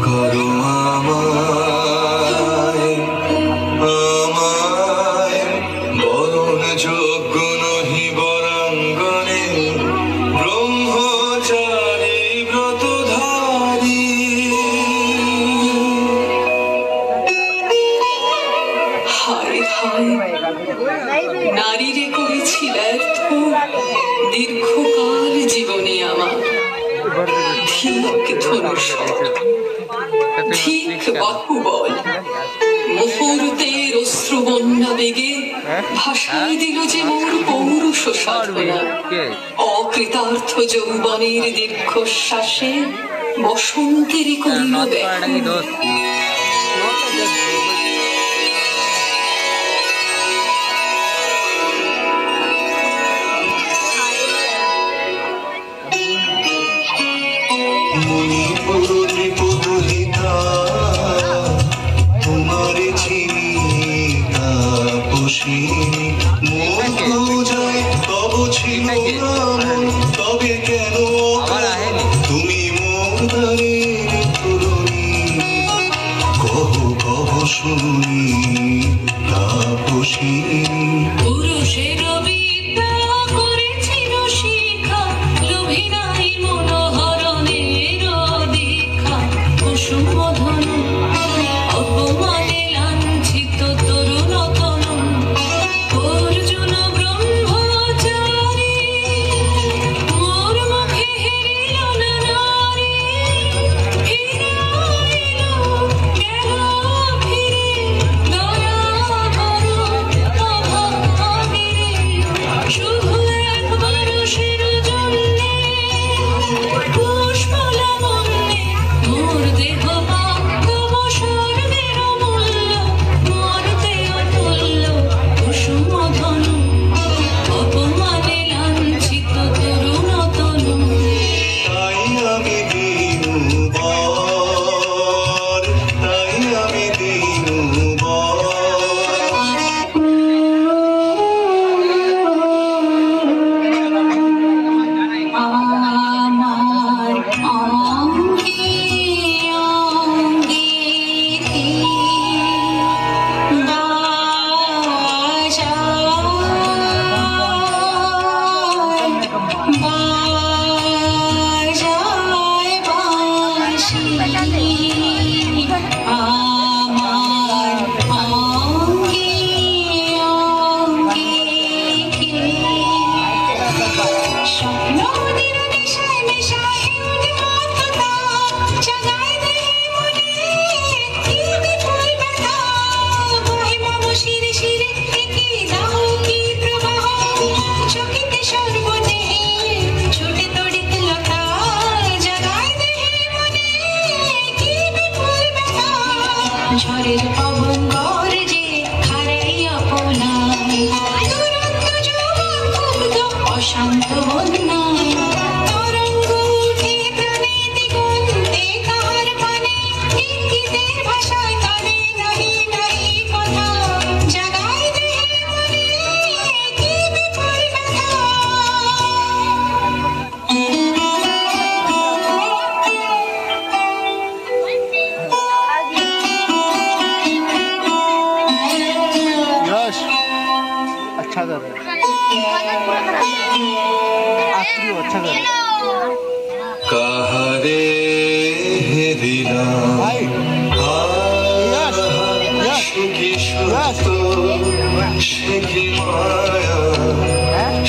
করো আমায়, আমায় বরণ যোগ্য নহি বরাঙ্গনে, ব্রহ্মচারী ব্রতধারী। হায় হায়, নারীরে করেছি ব্যর্থ দীর্ঘকাল জীবনে আমার। ধিক ধনুষর, ধিক বাহুবল, মুহূর্তের অশ্রুবন্যা বেগে ভাসাই দিল যে মোর পৌরুষ সাধনা। অকৃতার্থ যৌবনের দীর্ঘশ্বাসে বসন্তেরই করিল ব্যথা। তোমারে চিনি তাপসিনী, মুখ যায় তব ছিল নাম, তবে কেন তুমি মোর দ্বারের তরুণী? কহ কহ শুনি তাপসিনী। পুরুষের বিদ্যা করেছিল শিখা, লোভী নাই মনোহরণের দীক্ষা। কুসুম ধনু অপমানে লাঞ্ছিত তরুণ তনু, অর্জুন ব্রহ্মচারী মোর মুখে হেরিল না নারী। ফিরাইল গেল ফিরে দয়া করো অভাগীরে, শুধু একবার শির জন্যে পুষ্প লাবণ্যে মোর দেহ তব স্বর্গের অমূল্য, মরতে অতুল্য কুসুম ধনু, অপমানে লাঞ্ছিত তরুণ তনু। তাই আমি দিনু বর, তাই আমি দিনু বর। আমার অঙ্গে অঙ্গে বাজায় বাঁশি, আমার অঙ্গে অঙ্গে স্বপ্ন নির্দিশায় মেশায় উন্মাদনা, জাগায় দেহে মনে কি বিপুল ব্যথা। বহে মম শিরে শিরে কি দাহ কি প্রবাহ, চকিতে সর্বদেহে ছুটে তড়িৎ লতা। জাগায় দেহে মনে কি বিপুল ব্যথা, ঝড়ের পবন গর্জে হারাইয়া পোলায়। দুরন্ত যৌবন ক্ষুব্ধ অশান্ত বন্যায়, তরঙ্গ উঠে প্রাণে দিগন্তে কাহার পানে। ইঙ্গিতের ভাষায় কানে নাহি নাহি কথা, জাগায় দেহে মনে কি বিপুল ব্যথা। यश अच्छा कर रहा है, आखिरी अच्छा कर रहा है কাহারে দিলাম भाई। यश यश সে কি সত্য, সে কি মায়া,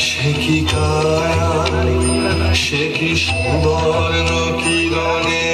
সে কি কায়া, সে কি সুবর্ণ কিরণে